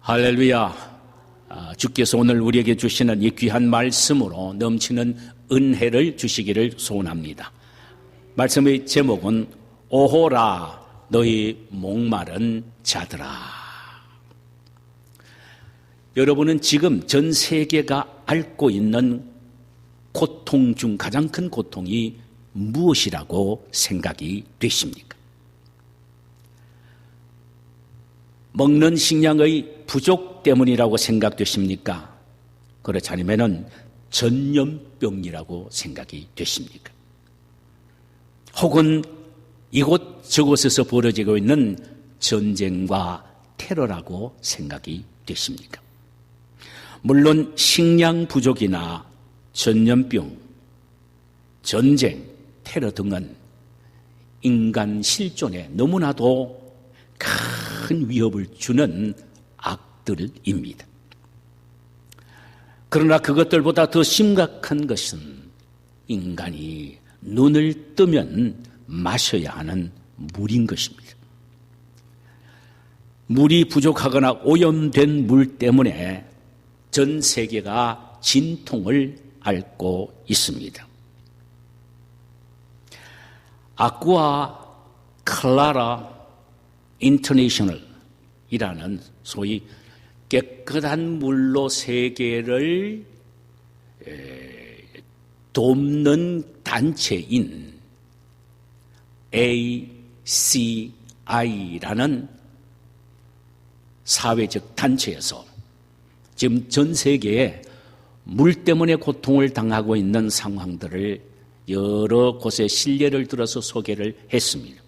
할렐루야. 주께서 오늘 우리에게 주시는 이 귀한 말씀으로 넘치는 은혜를 주시기를 소원합니다. 말씀의 제목은 오호라 너희 목마른 자들아. 여러분은 지금 전 세계가 앓고 있는 고통 중 가장 큰 고통이 무엇이라고 생각이 되십니까? 먹는 식량의 부족 때문이라고 생각되십니까? 그렇지 않으면 전염병이라고 생각이 되십니까? 혹은 이곳저곳에서 벌어지고 있는 전쟁과 테러라고 생각이 되십니까? 물론 식량 부족이나 전염병, 전쟁, 테러 등은 인간 실존에 너무나도 큰 위협을 주는 악들입니다. 그러나 그것들보다 더 심각한 것은 인간이 눈을 뜨면 마셔야 하는 물인 것입니다. 물이 부족하거나 오염된 물 때문에 전 세계가 진통을 앓고 있습니다. 아쿠아 클라라 인터내셔널이라는 소위 깨끗한 물로 세계를 돕는 단체인 ACI라는 사회적 단체에서 지금 전 세계에 물 때문에 고통을 당하고 있는 상황들을 여러 곳에 실례를 들어서 소개를 했습니다.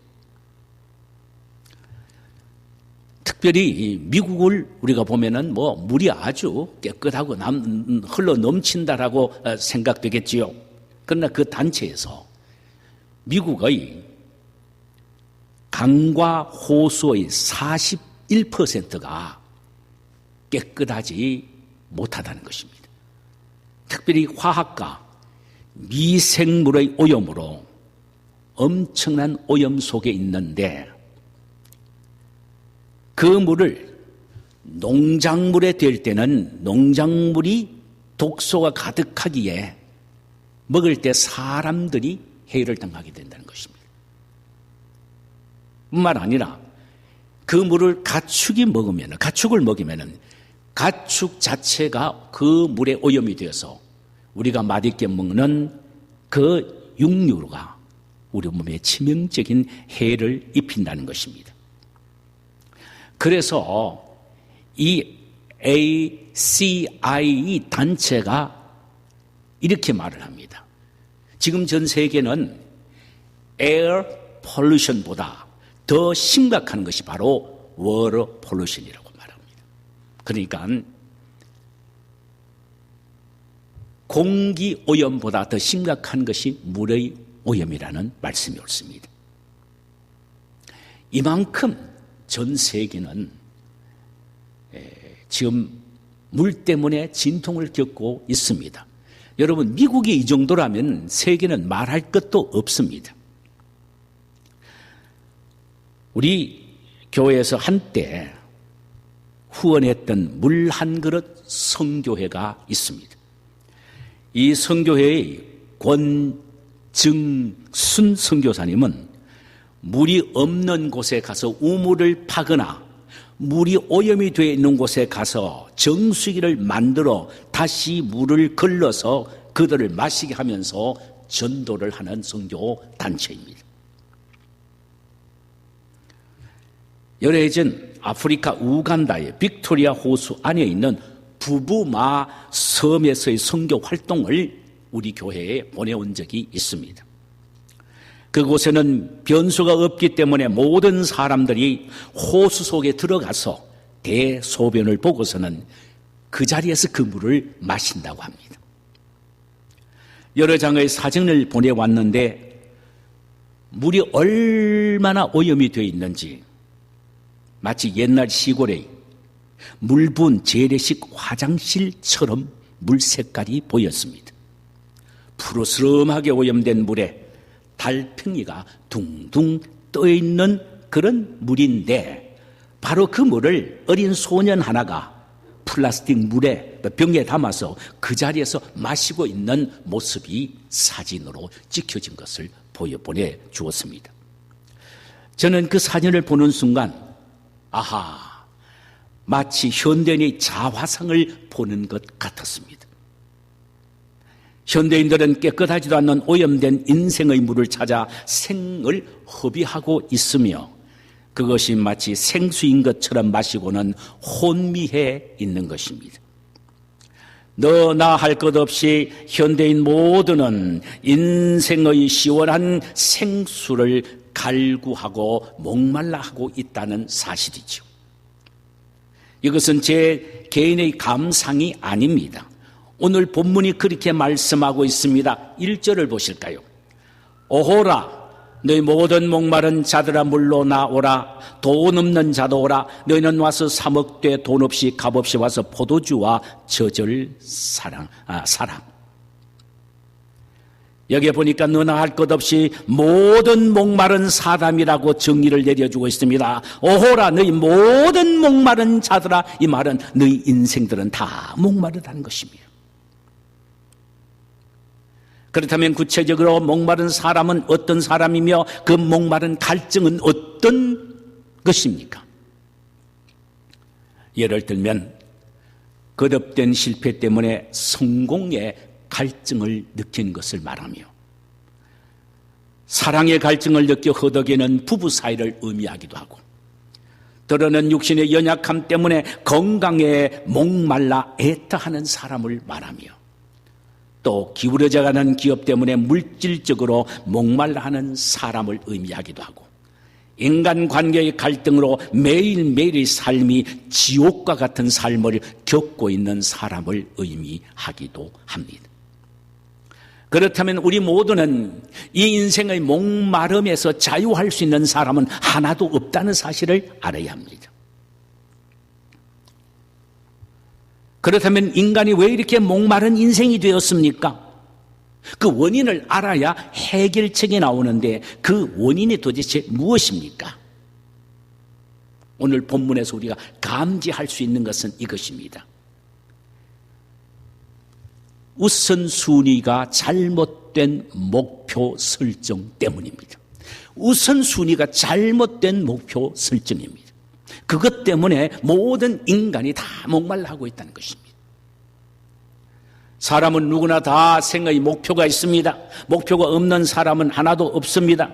특별히 미국을 우리가 보면은 물이 아주 깨끗하고 흘러 넘친다라고 생각되겠지요. 그러나 그 단체에서 미국의 강과 호수의 41%가 깨끗하지 못하다는 것입니다. 특별히 화학과 미생물의 오염으로 엄청난 오염 속에 있는데 그 물을 농작물에 댈 때는 농작물이 독소가 가득하기에 먹을 때 사람들이 해를 당하게 된다는 것입니다. 뿐만 아니라 그 물을 가축을 먹으면 가축 자체가 그 물에 오염이 되어서 우리가 맛있게 먹는 그 육류가 우리 몸에 치명적인 해를 입힌다는 것입니다. 그래서 이 ACI 단체가 이렇게 말을 합니다. 지금 전 세계는 에어 폴루션보다 더 심각한 것이 바로 워터 폴루션이라고 말합니다. 그러니까 공기 오염보다 더 심각한 것이 물의 오염이라는 말씀이 옳습니다. 이만큼 전 세계는 지금 물 때문에 진통을 겪고 있습니다. 여러분, 미국이 이 정도라면 세계는 말할 것도 없습니다. 우리 교회에서 한때 후원했던 물 한 그릇 선교회가 있습니다. 이 선교회의 권증순 선교사님은 물이 없는 곳에 가서 우물을 파거나 물이 오염이 되어 있는 곳에 가서 정수기를 만들어 다시 물을 걸러서 그들을 마시게 하면서 전도를 하는 선교 단체입니다. 열애전 아프리카 우간다의 빅토리아 호수 안에 있는 부부마 섬에서의 선교 활동을 우리 교회에 보내온 적이 있습니다. 그곳에는 변수가 없기 때문에 모든 사람들이 호수 속에 들어가서 대소변을 보고서는 그 자리에서 그 물을 마신다고 합니다. 여러 장의 사진을 보내왔는데 물이 얼마나 오염이 되어 있는지 마치 옛날 시골의 물 부은 재래식 화장실처럼 물 색깔이 보였습니다. 푸르스름하게 오염된 물에 달팽이가 둥둥 떠있는 그런 물인데 바로 그 물을 어린 소년 하나가 플라스틱 물에 병에 담아서 그 자리에서 마시고 있는 모습이 사진으로 찍혀진 것을 보내주었습니다. 저는 그 사진을 보는 순간 아하, 마치 현대인의 자화상을 보는 것 같았습니다. 현대인들은 깨끗하지도 않는 오염된 인생의 물을 찾아 생을 허비하고 있으며 그것이 마치 생수인 것처럼 마시고는 혼미해 있는 것입니다. 너나 할 것 없이 현대인 모두는 인생의 시원한 생수를 갈구하고 목말라 하고 있다는 사실이죠. 이것은 제 개인의 감상이 아닙니다. 오늘 본문이 그렇게 말씀하고 있습니다. 1절을 보실까요? 오호라 너희 모든 목마른 자들아 물로 나오라. 돈 없는 자도 오라. 너희는 와서 사 먹되 돈 없이 값 없이 와서 포도주와 젖을 사라. 여기에 보니까 너나 할 것 없이 모든 목마른 사람이라고 정의를 내려주고 있습니다. 오호라 너희 모든 목마른 자들아. 이 말은 너희 인생들은 다 목마르다는 것입니다. 그렇다면 구체적으로 목마른 사람은 어떤 사람이며 그 목마른 갈증은 어떤 것입니까? 예를 들면 거듭된 실패 때문에 성공의 갈증을 느낀 것을 말하며 사랑의 갈증을 느껴 허덕이는 부부 사이를 의미하기도 하고 드러는 육신의 연약함 때문에 건강에 목말라 애타하는 사람을 말하며 또 기울어져가는 기업 때문에 물질적으로 목말라하는 사람을 의미하기도 하고 인간관계의 갈등으로 매일매일의 삶이 지옥과 같은 삶을 겪고 있는 사람을 의미하기도 합니다. 그렇다면 우리 모두는 이 인생의 목마름에서 자유할 수 있는 사람은 하나도 없다는 사실을 알아야 합니다. 그렇다면 인간이 왜 이렇게 목마른 인생이 되었습니까? 그 원인을 알아야 해결책이 나오는데 그 원인이 도대체 무엇입니까? 오늘 본문에서 우리가 감지할 수 있는 것은 이것입니다. 우선순위가 잘못된 목표 설정 때문입니다. 우선순위가 잘못된 목표 설정입니다. 그것 때문에 모든 인간이 다 목말라하고 있다는 것입니다. 사람은 누구나 다 생의 목표가 있습니다. 목표가 없는 사람은 하나도 없습니다.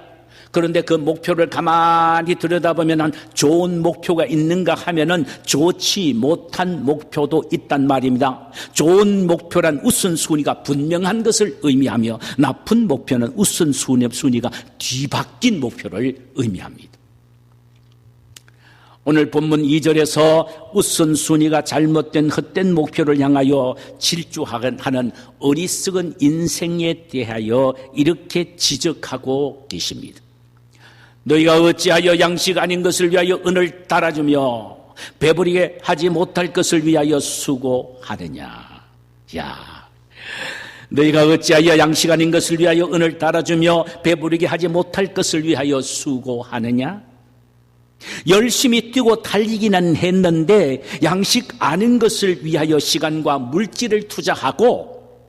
그런데 그 목표를 가만히 들여다보면 좋은 목표가 있는가 하면은 좋지 못한 목표도 있단 말입니다. 좋은 목표란 우선순위가 분명한 것을 의미하며 나쁜 목표는 우선순위가 뒤바뀐 목표를 의미합니다. 오늘 본문 2절에서 우선순위가 잘못된 헛된 목표를 향하여 질주하는 어리석은 인생에 대하여 이렇게 지적하고 계십니다. 너희가 어찌하여 양식 아닌 것을 위하여 은을 따라주며 배부리게 하지 못할 것을 위하여 수고하느냐. 야, 너희가 어찌하여 양식 아닌 것을 위하여 은을 따라주며 배부리게 하지 못할 것을 위하여 수고하느냐. 열심히 뛰고 달리기는 했는데 양식 아닌 것을 위하여 시간과 물질을 투자하고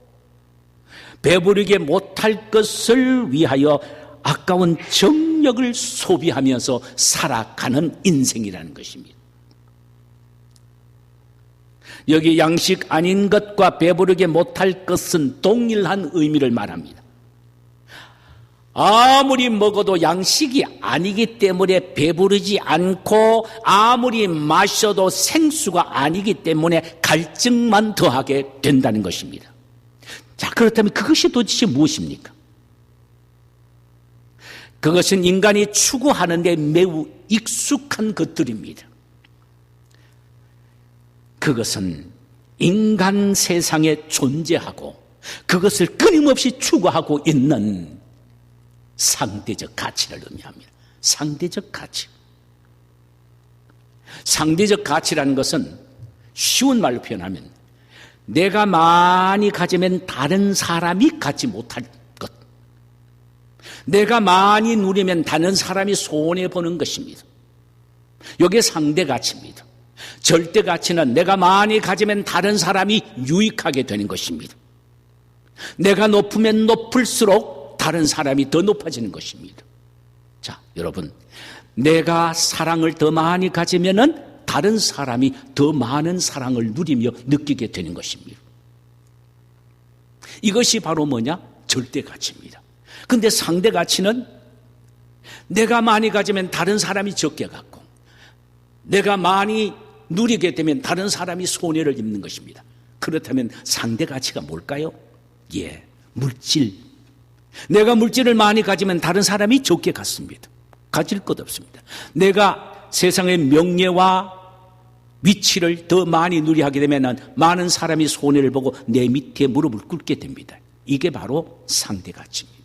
배부르게 못할 것을 위하여 아까운 정력을 소비하면서 살아가는 인생이라는 것입니다. 여기 양식 아닌 것과 배부르게 못할 것은 동일한 의미를 말합니다. 아무리 먹어도 양식이 아니기 때문에 배부르지 않고 아무리 마셔도 생수가 아니기 때문에 갈증만 더하게 된다는 것입니다. 자, 그렇다면 그것이 도대체 무엇입니까? 그것은 인간이 추구하는 데 매우 익숙한 것들입니다. 그것은 인간 세상에 존재하고 그것을 끊임없이 추구하고 있는 상대적 가치를 의미합니다. 상대적 가치. 상대적 가치라는 것은 쉬운 말로 표현하면 내가 많이 가지면 다른 사람이 갖지 못할 것, 내가 많이 누리면 다른 사람이 손해보는 것입니다. 이게 상대 가치입니다. 절대 가치는 내가 많이 가지면 다른 사람이 유익하게 되는 것입니다. 내가 높으면 높을수록 다른 사람이 더 높아지는 것입니다. 자, 여러분, 내가 사랑을 더 많이 가지면은 다른 사람이 더 많은 사랑을 누리며 느끼게 되는 것입니다. 이것이 바로 뭐냐? 절대 가치입니다. 근데 상대 가치는 내가 많이 가지면 다른 사람이 적게 갖고, 내가 많이 누리게 되면 다른 사람이 손해를 입는 것입니다. 그렇다면 상대 가치가 뭘까요? 예, 물질. 내가 물질을 많이 가지면 다른 사람이 적게 갖습니다. 가질 것 없습니다. 내가 세상의 명예와 위치를 더 많이 누리하게 되면 많은 사람이 손해를 보고 내 밑에 무릎을 꿇게 됩니다. 이게 바로 상대 가치입니다.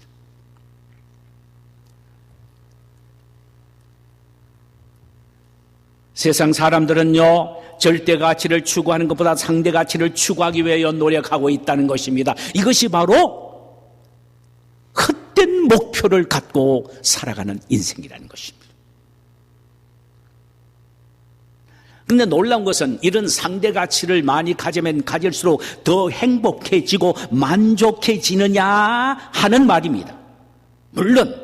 세상 사람들은요, 절대 가치를 추구하는 것보다 상대 가치를 추구하기 위해 노력하고 있다는 것입니다. 이것이 바로 헛된 목표를 갖고 살아가는 인생이라는 것입니다. 근데 놀라운 것은 이런 상대 가치를 많이 가지면 가질수록 더 행복해지고 만족해지느냐 하는 말입니다. 물론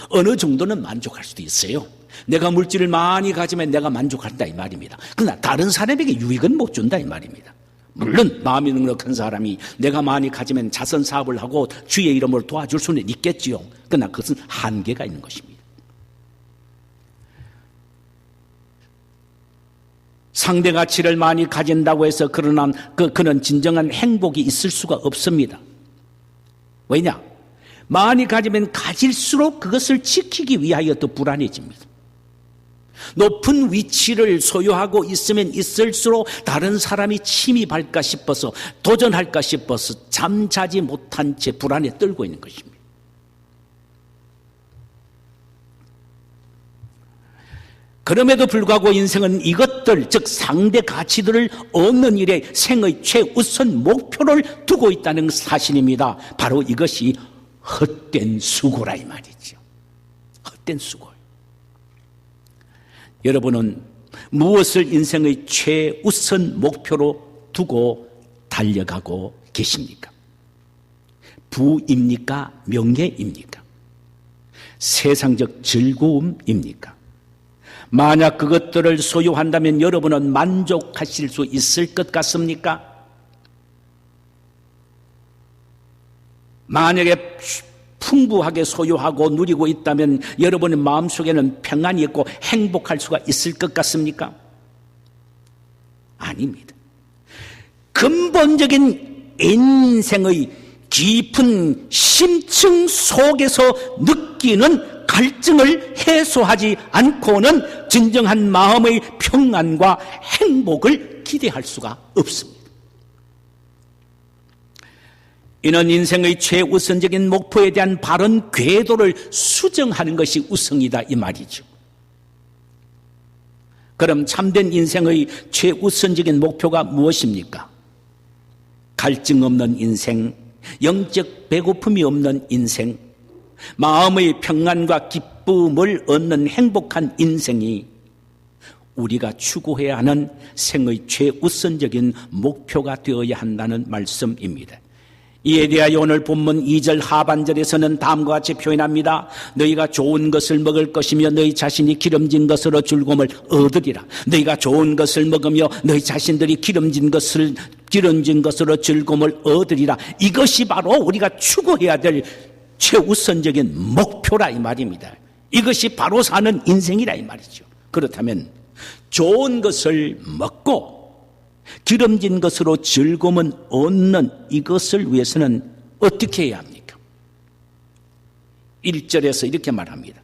어느 정도는 만족할 수도 있어요. 내가 물질을 많이 가지면 내가 만족한다 이 말입니다. 그러나 다른 사람에게 유익은 못 준다 이 말입니다. 물론 마음이 넉넉한 사람이 내가 많이 가지면 자선 사업을 하고 주의 이름으로 도와줄 수는 있겠지요. 그러나 그것은 한계가 있는 것입니다. 상대 가치를 많이 가진다고 해서 그는 진정한 행복이 있을 수가 없습니다. 왜냐? 많이 가지면 가질수록 그것을 지키기 위하여 더 불안해집니다. 높은 위치를 소유하고 있으면 있을수록 다른 사람이 침입할까 싶어서, 도전할까 싶어서 잠자지 못한 채 불안에 떨고 있는 것입니다. 그럼에도 불구하고 인생은 이것들, 즉 상대 가치들을 얻는 일에 생의 최우선 목표를 두고 있다는 사실입니다. 바로 이것이 헛된 수고라 이 말이죠. 헛된 수고. 여러분은 무엇을 인생의 최우선 목표로 두고 달려가고 계십니까? 부입니까? 명예입니까? 세상적 즐거움입니까? 만약 그것들을 소유한다면 여러분은 만족하실 수 있을 것 같습니까? 만약에 풍부하게 소유하고 누리고 있다면 여러분의 마음속에는 평안이 있고 행복할 수가 있을 것 같습니까? 아닙니다. 근본적인 인생의 깊은 심층 속에서 느끼는 갈증을 해소하지 않고는 진정한 마음의 평안과 행복을 기대할 수가 없습니다. 이는 인생의 최우선적인 목표에 대한 바른 궤도를 수정하는 것이 우선이다 이 말이죠. 그럼 참된 인생의 최우선적인 목표가 무엇입니까? 갈증 없는 인생, 영적 배고픔이 없는 인생, 마음의 평안과 기쁨을 얻는 행복한 인생이 우리가 추구해야 하는 생의 최우선적인 목표가 되어야 한다는 말씀입니다. 이에 대하여 오늘 본문 2절 하반절에서는 다음과 같이 표현합니다. 너희가 좋은 것을 먹을 것이며 너희 자신이 기름진 것으로 즐거움을 얻으리라. 너희가 좋은 것을 먹으며 너희 자신들이 기름진 것으로 즐거움을 얻으리라. 이것이 바로 우리가 추구해야 될 최우선적인 목표라 이 말입니다. 이것이 바로 사는 인생이라 이 말이죠. 그렇다면 좋은 것을 먹고 기름진 것으로 즐거움을 얻는 이것을 위해서는 어떻게 해야 합니까? 1절에서 이렇게 말합니다.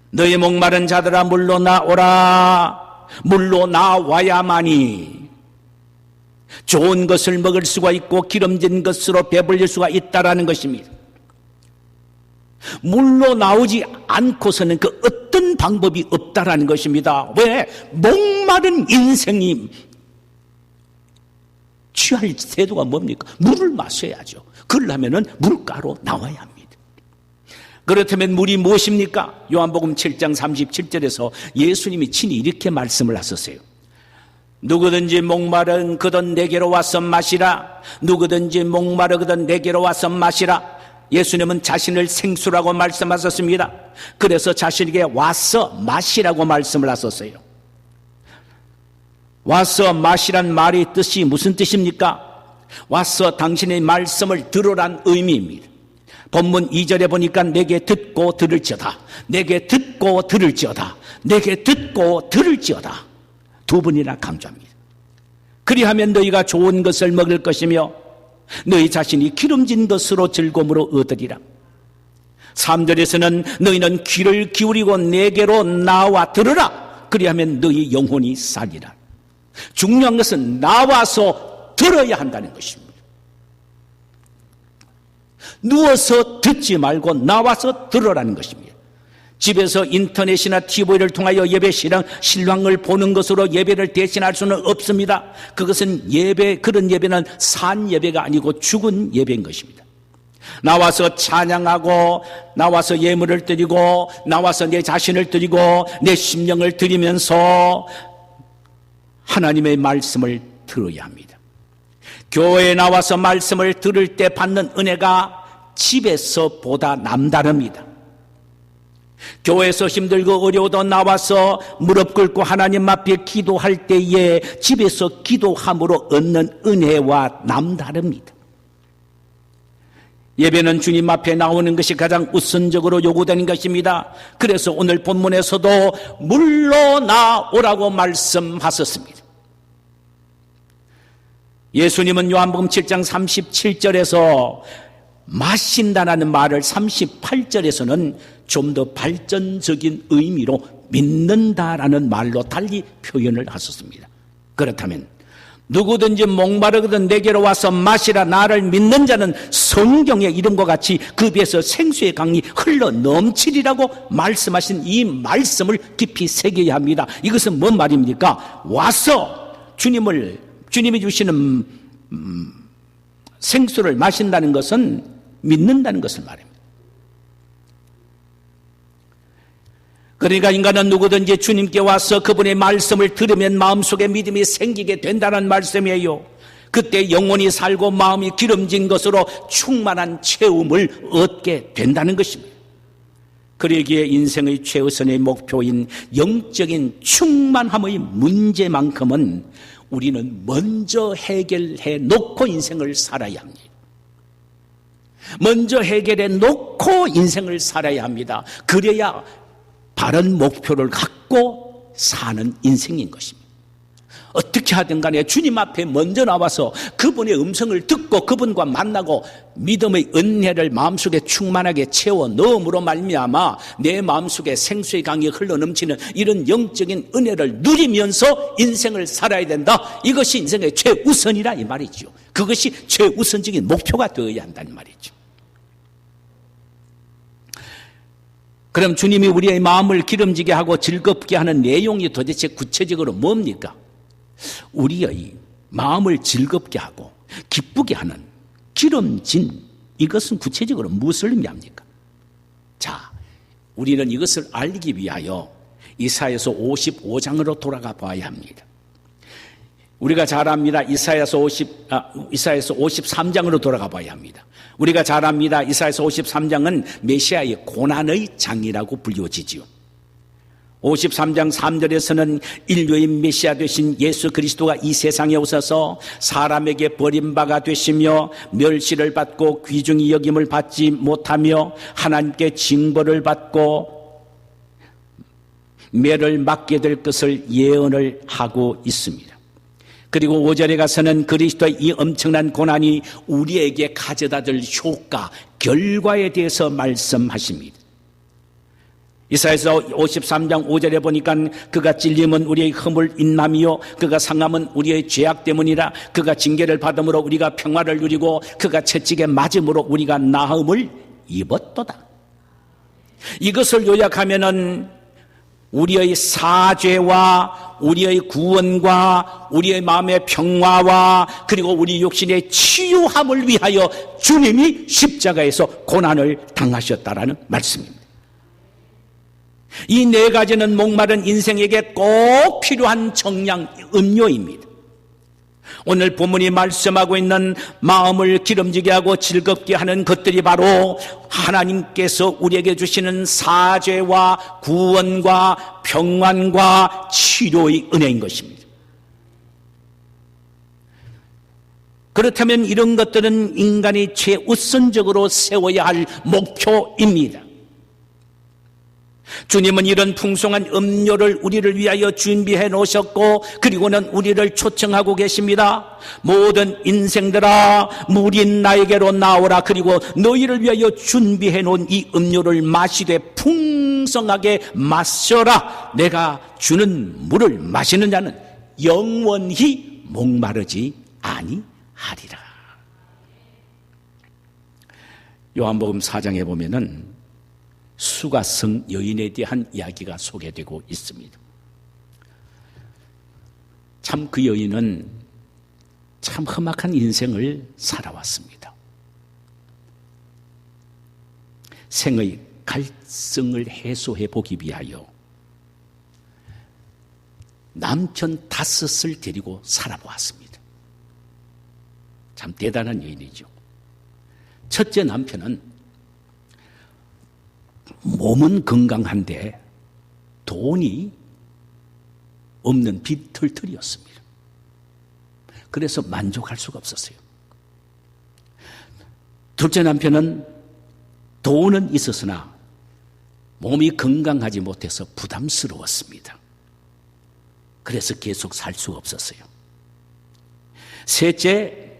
너희 목마른 자들아 물로 나오라. 물로 나와야만이 좋은 것을 먹을 수가 있고 기름진 것으로 배불릴 수가 있다라는 것입니다. 물로 나오지 않고서는 그 어떤 방법이 없다라는 것입니다. 왜? 목마른 인생이 취할 태도가 뭡니까? 물을 마셔야죠. 그러려면 물가로 나와야 합니다. 그렇다면 물이 무엇입니까? 요한복음 7장 37절에서 예수님이 친히 이렇게 말씀을 하셨어요. 누구든지 목마르거든 내게로 와서 마시라. 누구든지 목마르거든 내게로 와서 마시라. 예수님은 자신을 생수라고 말씀하셨습니다. 그래서 자신에게 와서 마시라고 말씀을 하셨어요. 와서 마시란 말의 뜻이 무슨 뜻입니까? 와서 당신의 말씀을 들으란 의미입니다. 본문 2절에 보니까 내게 듣고 들을지어다. 내게 듣고 들을지어다. 내게 듣고 들을지어다. 두 번이나 강조합니다. 그리하면 너희가 좋은 것을 먹을 것이며 너희 자신이 기름진 것으로 즐거움으로 얻으리라. 3절에서는 너희는 귀를 기울이고 내게로 나와 들으라. 그리하면 너희 영혼이 살리라. 중요한 것은 나와서 들어야 한다는 것입니다. 누워서 듣지 말고 나와서 들으라는 것입니다. 집에서 인터넷이나 TV를 통하여 예배 실황을 보는 것으로 예배를 대신할 수는 없습니다. 그것은 그런 예배는 산 예배가 아니고 죽은 예배인 것입니다. 나와서 찬양하고 나와서 예물을 드리고 나와서 내 자신을 드리고 내 심령을 드리면서 하나님의 말씀을 들어야 합니다. 교회에 나와서 말씀을 들을 때 받는 은혜가 집에서 보다 남다릅니다. 교회에서 힘들고 어려워도 나와서 무릎 꿇고 하나님 앞에 기도할 때에 집에서 기도함으로 얻는 은혜와 남다릅니다. 예배는 주님 앞에 나오는 것이 가장 우선적으로 요구되는 것입니다. 그래서 오늘 본문에서도 물러나오라고 말씀하셨습니다. 예수님은 요한복음 7장 37절에서 마신다라는 말을 38절에서는 좀 더 발전적인 의미로 믿는다라는 말로 달리 표현을 하셨습니다. 그렇다면 누구든지 목마르거든 내게로 와서 마시라. 나를 믿는 자는 성경의 이름과 같이 그 배에서 생수의 강이 흘러 넘치리라고 말씀하신 이 말씀을 깊이 새겨야 합니다. 이것은 뭔 말입니까? 와서 주님이 주시는 생수를 마신다는 것은 믿는다는 것을 말합니다. 그러니까 인간은 누구든지 주님께 와서 그분의 말씀을 들으면 마음속에 믿음이 생기게 된다는 말씀이에요. 그때 영혼이 살고 마음이 기름진 것으로 충만한 체험을 얻게 된다는 것입니다. 그러기에 인생의 최우선의 목표인 영적인 충만함의 문제만큼은 우리는 먼저 해결해 놓고 인생을 살아야 합니다. 먼저 해결해 놓고 인생을 살아야 합니다. 그래야 바른 목표를 갖고 사는 인생인 것입니다. 어떻게 하든 간에 주님 앞에 먼저 나와서 그분의 음성을 듣고 그분과 만나고 믿음의 은혜를 마음속에 충만하게 채워 넣음으로 말미암아 내 마음속에 생수의 강이 흘러넘치는 이런 영적인 은혜를 누리면서 인생을 살아야 된다. 이것이 인생의 최우선이라 이 말이죠. 그것이 최우선적인 목표가 되어야 한다는 말이죠. 그럼 주님이 우리의 마음을 기름지게 하고 즐겁게 하는 내용이 도대체 구체적으로 뭡니까? 우리의 마음을 즐겁게 하고 기쁘게 하는 기름진 이것은 구체적으로 무엇을 의미합니까? 자, 우리는 이것을 알기 위하여 이사야서 55장으로 돌아가 봐야 합니다. 우리가 잘 압니다. 이사야서 53장으로 돌아가 봐야 합니다. 우리가 잘 압니다. 이사야서 53장은 메시아의 고난의 장이라고 불리워지지요. 53장 3절에서는 인류의 메시아 되신 예수 그리스도가 이 세상에 오셔서 사람에게 버림바가 되시며 멸시를 받고 귀중히 여김을 받지 못하며 하나님께 징벌을 받고 매를 맞게 될 것을 예언을 하고 있습니다. 그리고 5절에 가서는 그리스도의 이 엄청난 고난이 우리에게 가져다 줄 효과, 결과에 대해서 말씀하십니다. 이사야서 53장 5절에 보니까 그가 찔림은 우리의 허물 인남이요 그가 상함은 우리의 죄악 때문이라. 그가 징계를 받음으로 우리가 평화를 누리고 그가 채찍에 맞음으로 우리가 나음을 입었도다. 이것을 요약하면은 우리의 사죄와 우리의 구원과 우리의 마음의 평화와 그리고 우리 육신의 치유함을 위하여 주님이 십자가에서 고난을 당하셨다라는 말씀입니다. 이 네 가지는 목마른 인생에게 꼭 필요한 정량 음료입니다. 오늘 본문이 말씀하고 있는 마음을 기름지게 하고 즐겁게 하는 것들이 바로 하나님께서 우리에게 주시는 사죄와 구원과 평안과 치료의 은혜인 것입니다. 그렇다면 이런 것들은 인간이 최우선적으로 세워야 할 목표입니다. 주님은 이런 풍성한 음료를 우리를 위하여 준비해 놓으셨고 그리고는 우리를 초청하고 계십니다. 모든 인생들아 무린 나에게로 나오라. 그리고 너희를 위하여 준비해 놓은 이 음료를 마시되 풍성하게 마셔라. 내가 주는 물을 마시는 자는 영원히 목마르지 아니하리라. 요한복음 4장에 보면은 수가성 여인에 대한 이야기가 소개되고 있습니다. 참 그 여인은 참 험악한 인생을 살아왔습니다. 생의 갈증을 해소해 보기 위하여 남편 5을 데리고 살아보았습니다. 참 대단한 여인이죠. 첫째 남편은 몸은 건강한데 돈이 없는 빈털털이었습니다. 그래서 만족할 수가 없었어요. 둘째 남편은 돈은 있었으나 몸이 건강하지 못해서 부담스러웠습니다. 그래서 계속 살 수가 없었어요. 셋째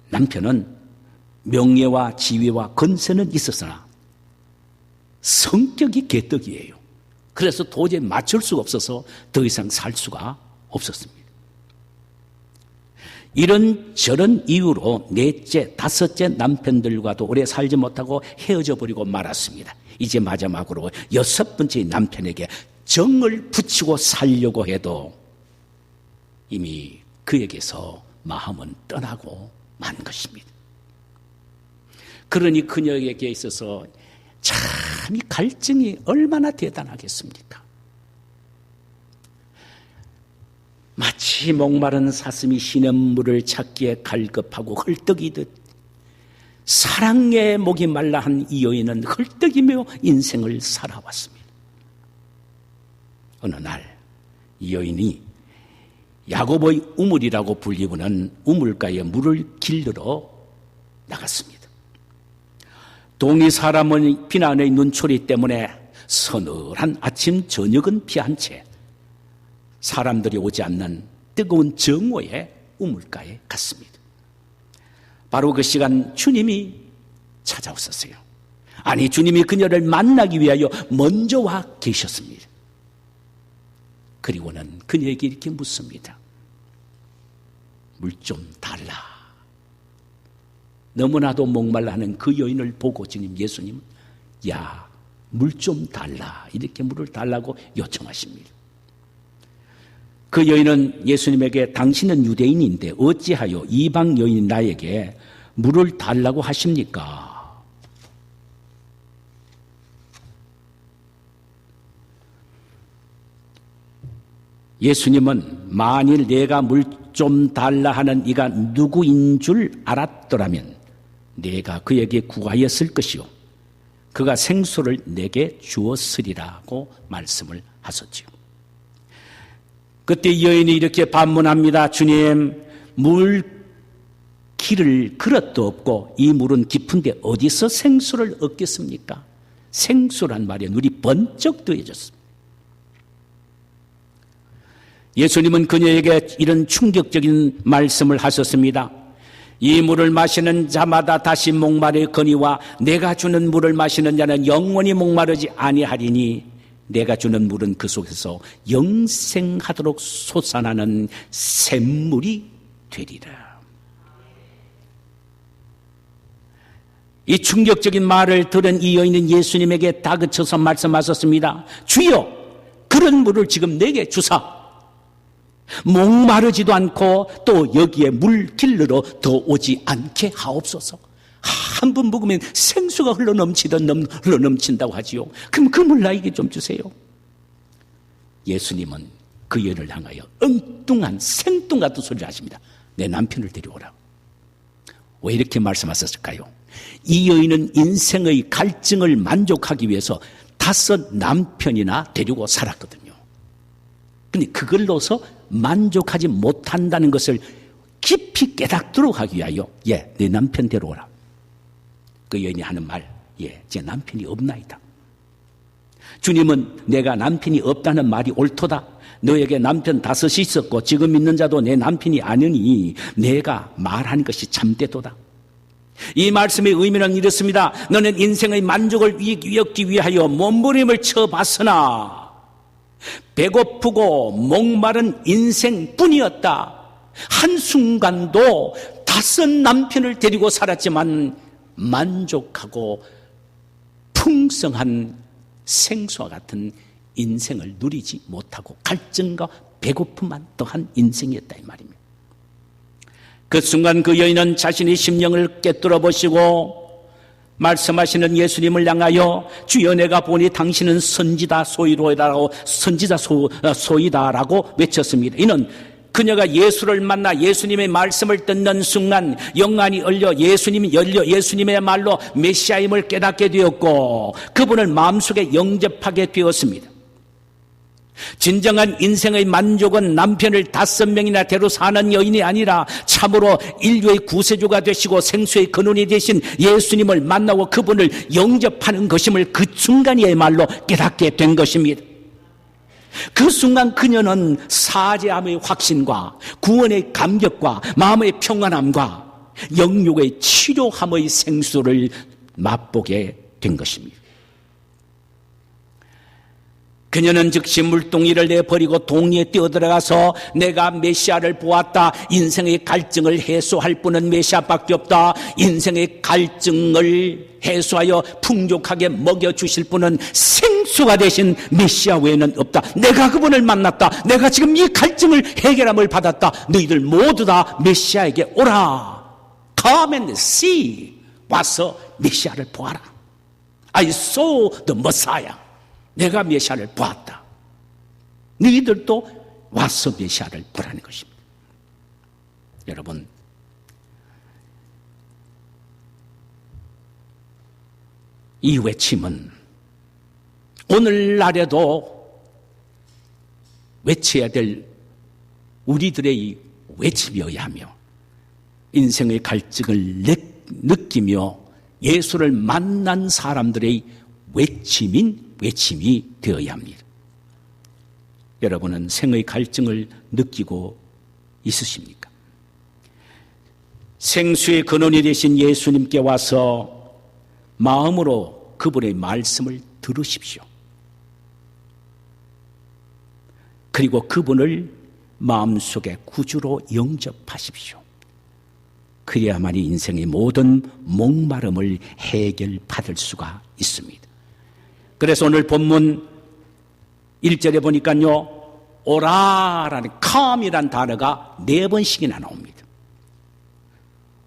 남편은 명예와 지위와 건세는 있었으나 성격이 개떡이에요. 그래서 도저히 맞출 수가 없어서 더 이상 살 수가 없었습니다. 이런 저런 이유로 넷째, 5째 남편들과도 오래 살지 못하고 헤어져 버리고 말았습니다. 이제 마지막으로 6번째 남편에게 정을 붙이고 살려고 해도 이미 그에게서 마음은 떠나고 만 것입니다. 그러니 그녀에게 있어서 참 이 갈증이 얼마나 대단하겠습니까? 마치 목마른 사슴이 시냇물을 찾기에 갈급하고 헐떡이듯 사랑에 목이 말라 한 이 여인은 헐떡이며 인생을 살아왔습니다. 어느 날 이 여인이 야곱의 우물이라고 불리우는 우물가에 물을 길르러 나갔습니다. 동이 사람은 비난의 눈초리 때문에 서늘한 아침 저녁은 피한 채 사람들이 오지 않는 뜨거운 정오에 우물가에 갔습니다. 바로 그 시간 주님이 찾아오셨어요. 아니, 주님이 그녀를 만나기 위하여 먼저 와 계셨습니다. 그리고는 그녀에게 이렇게 묻습니다. 물 좀 달라. 너무나도 목말라 하는 그 여인을 보고 주님 예수님은 야, 물 좀 달라. 이렇게 물을 달라고 요청하십니다. 그 여인은 예수님에게 당신은 유대인인데 어찌하여 이방 여인 나에게 물을 달라고 하십니까? 예수님은 만일 내가 물 좀 달라 하는 이가 누구인 줄 알았더라면 내가 그에게 구하였을 것이요 그가 생수를 내게 주었으리라고 말씀을 하셨지요. 그때 여인이 이렇게 반문합니다. 주님, 물 길을 그릇도 없고 이 물은 깊은데 어디서 생수를 얻겠습니까? 생수란 말에 눈이 번쩍 뜨여졌습니다. 예수님은 그녀에게 이런 충격적인 말씀을 하셨습니다. 이 물을 마시는 자마다 다시 목마르거니와 내가 주는 물을 마시는 자는 영원히 목마르지 아니하리니 내가 주는 물은 그 속에서 영생하도록 솟아나는 샘물이 되리라. 이 충격적인 말을 들은 이 여인은 예수님에게 다그쳐서 말씀하셨습니다. 주여, 그런 물을 지금 내게 주사 목마르지도 않고 또 여기에 물 길르러 더 오지 않게 하옵소서. 한 번 먹으면 생수가 흘러넘친다고 하지요. 그럼 그 물 나에게 좀 주세요. 예수님은 그 여인을 향하여 엉뚱한 생뚱 같은 소리를 하십니다. 내 남편을 데려오라. 왜 이렇게 말씀하셨을까요? 이 여인은 인생의 갈증을 만족하기 위해서 5 남편이나 데리고 살았거든요. 근데 그걸로서 만족하지 못한다는 것을 깊이 깨닫도록 하기 위하여 내 남편 데려오라. 그 여인이 하는 말, 제 남편이 없나이다. 주님은 내가 남편이 없다는 말이 옳도다. 너에게 남편 5이 있었고 지금 있는 자도 내 남편이 아니니 내가 말하는 것이 참되도다. 이 말씀의 의미는 이렇습니다. 너는 인생의 만족을 얻기 위하여 몸부림을 쳐봤으나 배고프고 목마른 인생뿐이었다. 한순간도 5 남편을 데리고 살았지만 만족하고 풍성한 생수와 같은 인생을 누리지 못하고 갈증과 배고픔만 더한 인생이었다 이 말입니다. 그 순간 그 여인은 자신의 심령을 꿰뚫어 보시고 말씀하시는 예수님을 향하여 주여 내가 보니 당신은 선지자 소이다라고 외쳤습니다. 이는 그녀가 예수를 만나 예수님의 말씀을 듣는 순간 영안이 열려 예수님의 말로 메시아임을 깨닫게 되었고 그분을 마음속에 영접하게 되었습니다. 진정한 인생의 만족은 남편을 5명이나 데려 사는 여인이 아니라 참으로 인류의 구세주가 되시고 생수의 근원이 되신 예수님을 만나고 그분을 영접하는 것임을 그 순간이야말로 깨닫게 된 것입니다. 그 순간 그녀는 사죄함의 확신과 구원의 감격과 마음의 평안함과 영육의 치료함의 생수를 맛보게 된 것입니다. 그녀는 즉시 물동이를 내버리고 동리에 뛰어들어가서 내가 메시아를 보았다. 인생의 갈증을 해소할 분은 메시아밖에 없다. 인생의 갈증을 해소하여 풍족하게 먹여주실 분은 생수가 되신 메시아 외에는 없다. 내가 그분을 만났다. 내가 지금 이 갈증을 해결함을 받았다. 너희들 모두 다 메시아에게 오라. Come and see. 와서 메시아를 보아라. I saw the Messiah. 내가 메시아를 보았다. 너희들도 와서 메시아를 보라는 것입니다. 여러분, 이 외침은 오늘날에도 외쳐야 될 우리들의 외침이어야 하며 인생의 갈증을 느끼며 예수를 만난 사람들의 외침이 되어야 합니다. 여러분은 생의 갈증을 느끼고 있으십니까? 생수의 근원이 되신 예수님께 와서 마음으로 그분의 말씀을 들으십시오. 그리고 그분을 마음속에 구주로 영접하십시오. 그래야만이 인생의 모든 목마름을 해결받을 수가 있습니다. 그래서 오늘 본문 1절에 보니까요, 오라라는 come이란 단어가 4번씩이나 나옵니다.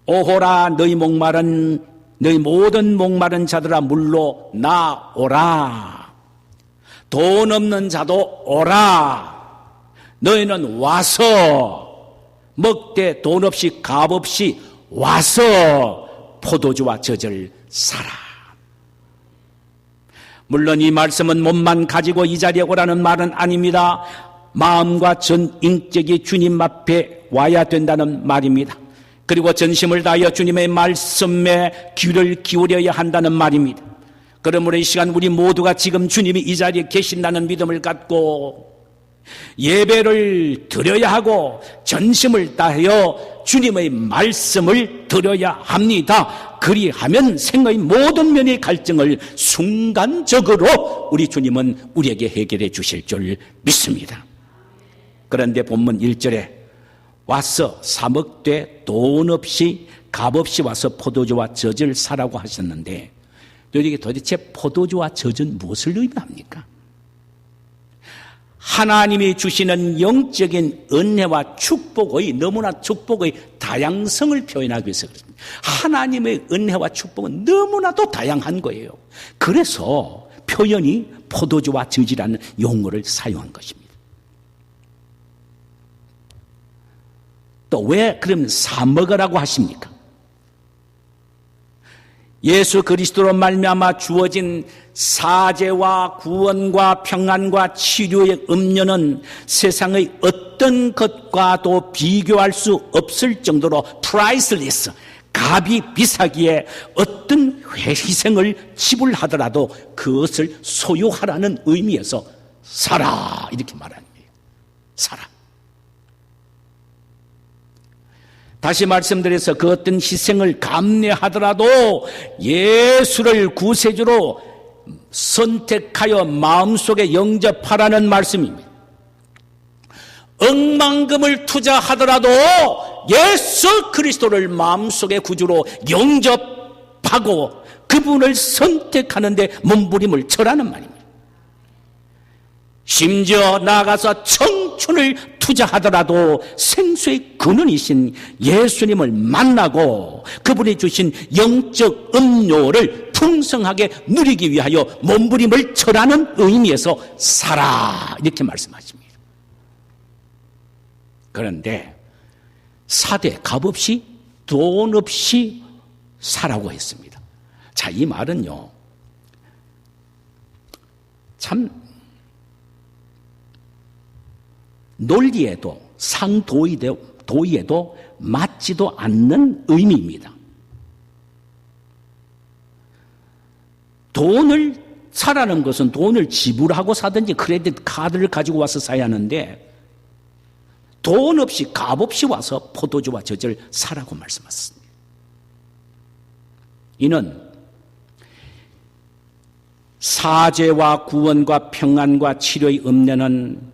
오호라 너희 모든 목마른 자들아 물로 나오라. 돈 없는 자도 오라. 너희는 와서 먹되 돈 없이 값 없이 와서 포도주와 젖을 사라. 물론 이 말씀은 몸만 가지고 이 자리에 오라는 말은 아닙니다. 마음과 전 인격이 주님 앞에 와야 된다는 말입니다. 그리고 전심을 다하여 주님의 말씀에 귀를 기울여야 한다는 말입니다. 그러므로 이 시간 우리 모두가 지금 주님이 이 자리에 계신다는 믿음을 갖고 예배를 드려야 하고 전심을 다하여 주님의 말씀을 드려야 합니다. 그리하면 생의 모든 면의 갈증을 순간적으로 우리 주님은 우리에게 해결해 주실 줄 믿습니다. 그런데 본문 1절에 와서 사먹되 돈 없이 값 없이 와서 포도주와 젖을 사라고 하셨는데 너희에게 도대체 포도주와 젖은 무엇을 의미합니까? 하나님이 주시는 영적인 은혜와 축복의 너무나 축복의 다양성을 표현하기 위해서 그렇습니다. 하나님의 은혜와 축복은 너무나도 다양한 거예요. 그래서 표현이 포도주와 저지라는 용어를 사용한 것입니다. 또 왜 그럼 사 먹으라고 하십니까? 예수 그리스도로 말미암아 주어진 사죄와 구원과 평안과 치료의 음료는 세상의 어떤 것과도 비교할 수 없을 정도로 프라이슬리스, 값이 비싸기에 어떤 희생을 지불하더라도 그것을 소유하라는 의미에서 사라 이렇게 말하는 거예요. 사라. 다시 말씀드려서 그 어떤 희생을 감내하더라도 예수를 구세주로 선택하여 마음속에 영접하라는 말씀입니다. 억만금을 투자하더라도 예수 그리스도를 마음속에 구주로 영접하고 그분을 선택하는데 몸부림을 쳐라는 말입니다. 심지어 나아가서 청춘을 투자하더라도 생수의 근원이신 예수님을 만나고 그분이 주신 영적 음료를 풍성하게 누리기 위하여 몸부림을 쳐라는 의미에서 사라 이렇게 말씀하십니다. 그런데 사대 값없이 돈 없이 사라고 했습니다. 자, 이 말은요 참 논리에도 상도의에도 맞지도 않는 의미입니다. 돈을 사라는 것은 돈을 지불하고 사든지 크레딧 카드를 가지고 와서 사야 하는데 돈 없이 값 없이 와서 포도주와 젖을 사라고 말씀하셨습니다. 이는 사죄와 구원과 평안과 치료의 음료는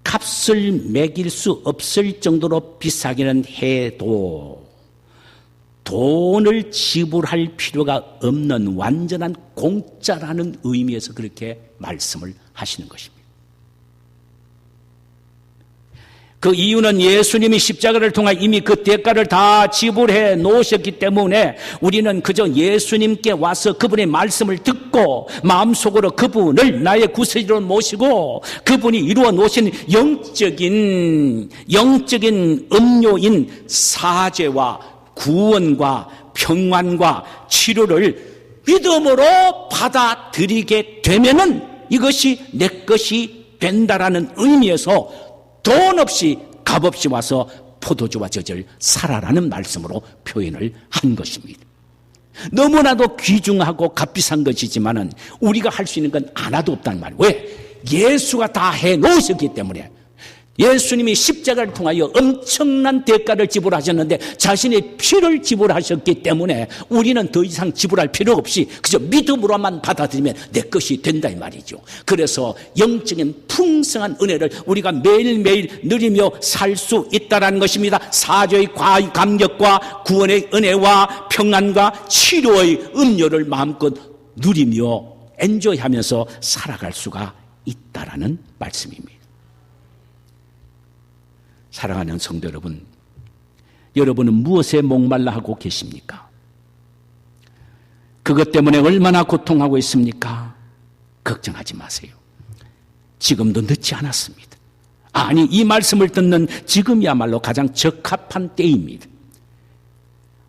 값을 매길 수 없을 정도로 비싸기는 해도 돈을 지불할 필요가 없는 완전한 공짜라는 의미에서 그렇게 말씀을 하시는 것입니다. 그 이유는 예수님이 십자가를 통해 이미 그 대가를 다 지불해 놓으셨기 때문에 우리는 그저 예수님께 와서 그분의 말씀을 듣고 마음속으로 그분을 나의 구세주로 모시고 그분이 이루어 놓으신 영적인 음료인 사죄와 구원과 평안과 치료를 믿음으로 받아들이게 되면은 이것이 내 것이 된다라는 의미에서 돈 없이 값 없이 와서 포도주와 젖을 사라라는 말씀으로 표현을 한 것입니다. 너무나도 귀중하고 값비싼 것이지만은 우리가 할 수 있는 건 하나도 없다는 말이에요. 왜? 예수가 다 해놓으셨기 때문에. 예수님이 십자가를 통하여 엄청난 대가를 지불하셨는데 자신의 피를 지불하셨기 때문에 우리는 더 이상 지불할 필요 없이 그저 믿음으로만 받아들이면 내 것이 된다 이 말이죠. 그래서 영적인 풍성한 은혜를 우리가 매일매일 누리며 살 수 있다는 것입니다. 사죄의 감격과 구원의 은혜와 평안과 치료의 음료를 마음껏 누리며 엔조이하면서 살아갈 수가 있다라는 말씀입니다. 사랑하는 성도 여러분, 여러분은 무엇에 목말라 하고 계십니까? 그것 때문에 얼마나 고통하고 있습니까? 걱정하지 마세요. 지금도 늦지 않았습니다. 아니, 이 말씀을 듣는 지금이야말로 가장 적합한 때입니다.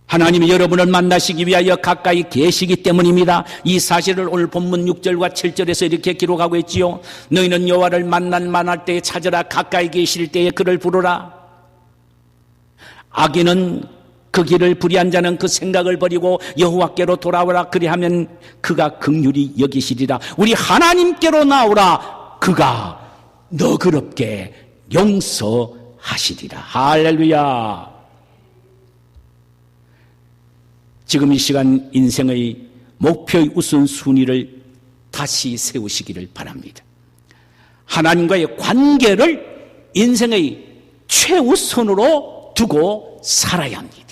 하나님이 여러분을 만나시기 위하여 가까이 계시기 때문입니다. 이 사실을 오늘 본문 6절과 7절에서 이렇게 기록하고 있지요. 너희는 여호와를 만날 때에 찾으라. 가까이 계실 때에 그를 부르라. 악인은 그 길을 불의한 자는 그 생각을 버리고 여호와께로 돌아오라. 그리하면 그가 긍휼히 여기시리라. 우리 하나님께로 나오라. 그가 너그럽게 용서하시리라. 할렐루야. 지금 이 시간 인생의 목표의 우선순위를 다시 세우시기를 바랍니다. 하나님과의 관계를 인생의 최우선으로 두고 살아야 합니다.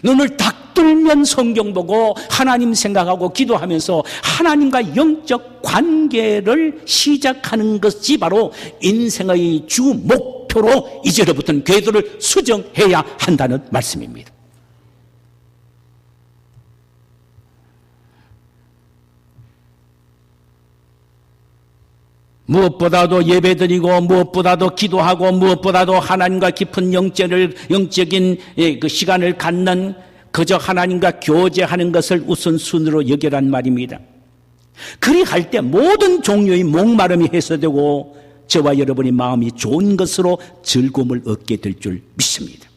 눈을 딱 뜨면 성경 보고 하나님 생각하고 기도하면서 하나님과 영적 관계를 시작하는 것이 바로 인생의 주 목표로 이제로부터는 궤도를 수정해야 한다는 말씀입니다. 무엇보다도 예배드리고 무엇보다도 기도하고 무엇보다도 하나님과 깊은 영적인 그 시간을 갖는 그저 하나님과 교제하는 것을 우선순위로 여기란 말입니다. 그리할 때 모든 종류의 목마름이 해소되고 저와 여러분의 마음이 좋은 것으로 즐거움을 얻게 될 줄 믿습니다.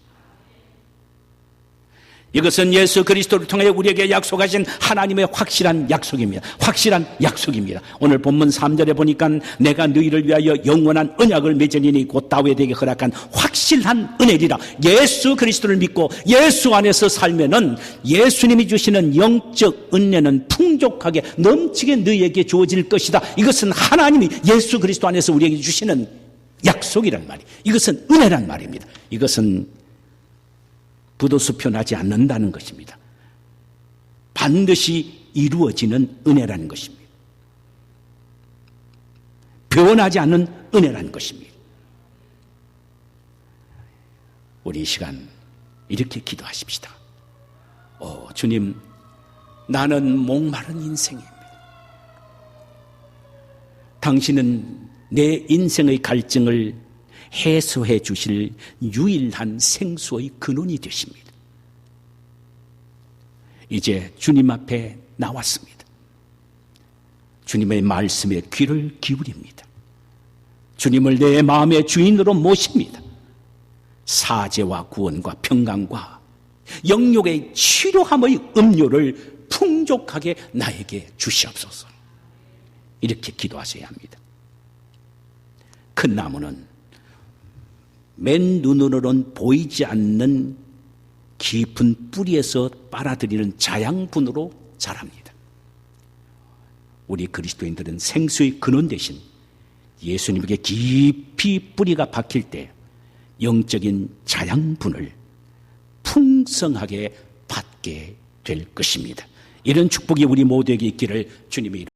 이것은 예수 그리스도를 통해 우리에게 약속하신 하나님의 확실한 약속입니다. 확실한 약속입니다. 오늘 본문 3절에 보니까 내가 너희를 위하여 영원한 언약을 맺으리니 곧 다윗에게 허락한 확실한 은혜리라. 예수 그리스도를 믿고 예수 안에서 살면은 예수님이 주시는 영적 은혜는 풍족하게 넘치게 너희에게 주어질 것이다. 이것은 하나님이 예수 그리스도 안에서 우리에게 주시는 약속이란 말이에요. 이것은 은혜란 말입니다. 이것은 부도수표나지 않는다는 것입니다. 반드시 이루어지는 은혜라는 것입니다. 변하지 않는 은혜라는 것입니다. 우리 이 시간 이렇게 기도하십시다. 주님, 나는 목마른 인생입니다. 당신은 내 인생의 갈증을 해소해 주실 유일한 생수의 근원이 되십니다. 이제 주님 앞에 나왔습니다. 주님의 말씀에 귀를 기울입니다. 주님을 내 마음의 주인으로 모십니다. 사죄와 구원과 평강과 영육의 치료함의 음료를 풍족하게 나에게 주시옵소서. 이렇게 기도하셔야 합니다. 큰 나무는 맨 눈으로는 보이지 않는 깊은 뿌리에서 빨아들이는 자양분으로 자랍니다. 우리 그리스도인들은 생수의 근원 대신 예수님에게 깊이 뿌리가 박힐 때 영적인 자양분을 풍성하게 받게 될 것입니다. 이런 축복이 우리 모두에게 있기를 주님이